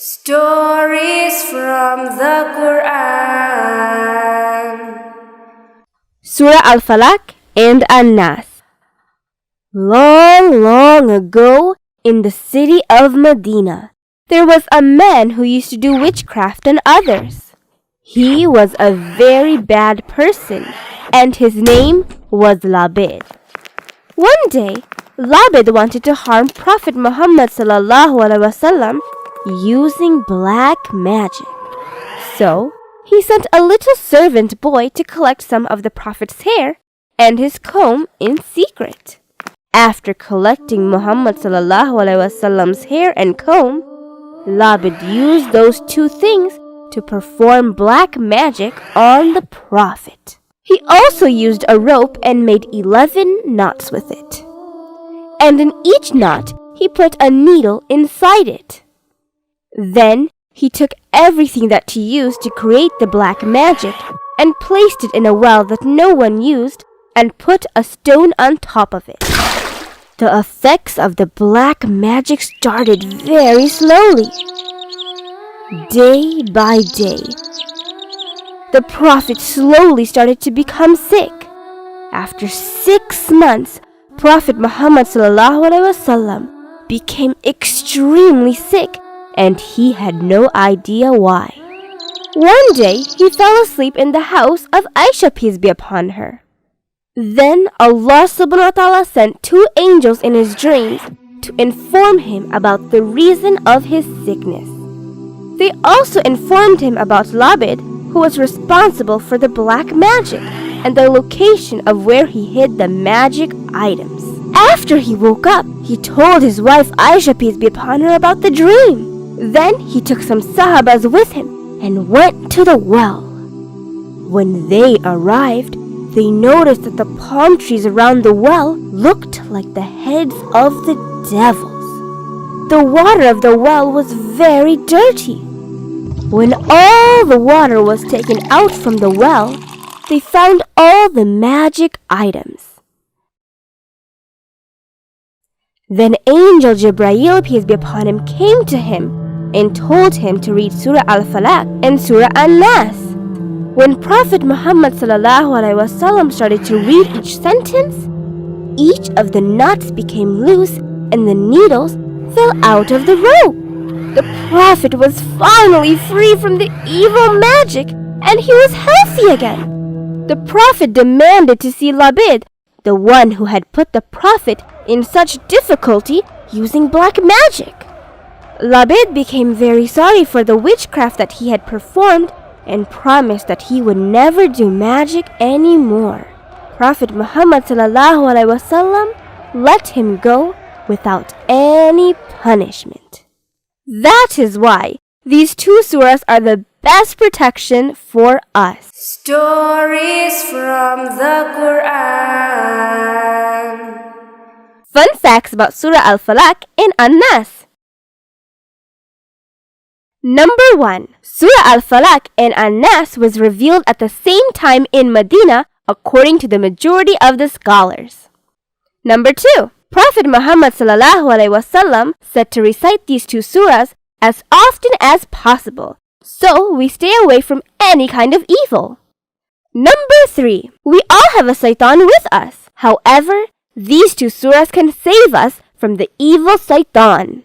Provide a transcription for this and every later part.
Stories from the Quran. Surah Al-Falaq and An-Nas. Long, long ago, in the city of Medina, there was a man who used to do witchcraft on others. He was a very bad person, and his name was Labid. One day, Labid wanted to harm Prophet Muhammad ﷺ using black magic. So, he sent a little servant boy to collect some of the Prophet's hair and his comb in secret. After collecting Muhammad ﷺ's hair and comb, Labid used those two things to perform black magic on the Prophet. He also used a rope and made 11 knots with it. And in each knot, he put a needle inside it. Then, he took everything that he used to create the black magic and placed it in a well that no one used and put a stone on top of it. The effects of the black magic started very slowly. Day by day, the Prophet slowly started to become sick. After 6 months, Prophet Muhammad ﷺ became extremely sick, and he had no idea why. One day, he fell asleep in the house of Aisha, peace be upon her. Then Allah subhanahu wa ta'ala sent 2 angels in his dreams to inform him about the reason of his sickness. They also informed him about Labid, who was responsible for the black magic, and the location of where he hid the magic items. After he woke up, he told his wife Aisha, peace be upon her, about the dream. Then he took some sahabas with him and went to the well. When they arrived, they noticed that the palm trees around the well looked like the heads of the devils. The water of the well was very dirty. When all the water was taken out from the well, they found all the magic items. Then Angel Jibreel, peace be upon him, came to him and told him to read Surah Al-Falaq and Surah An-Nas. When Prophet Muhammad ﷺ started to read each sentence, each of the knots became loose and the needles fell out of the rope. The Prophet was finally free from the evil magic, and he was healthy again. The Prophet demanded to see Labid, the one who had put the Prophet in such difficulty using black magic. Labid became very sorry for the witchcraft that he had performed and promised that he would never do magic anymore. Prophet Muhammad ﷺ let him go without any punishment. That is why these 2 surahs are the best protection for us. Stories from the Quran. Fun facts about Surah Al-Falaq and An-Nas. Number 1. Surah Al-Falaq and An-Nas was revealed at the same time in Medina, according to the majority of the scholars. Number 2. Prophet Muhammad ﷺ said to recite these 2 surahs as often as possible, so we stay away from any kind of evil. Number 3. We all have a shaitan with us. However, these 2 surahs can save us from the evil shaitan.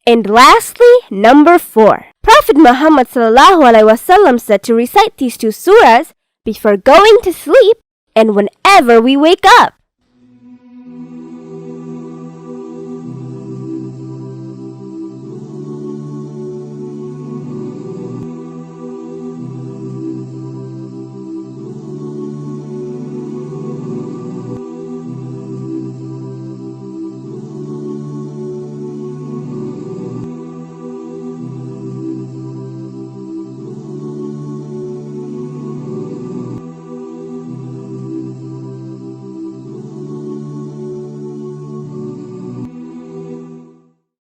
And lastly, number 4. Prophet Muhammad ﷺ said to recite these 2 surahs before going to sleep and whenever we wake up.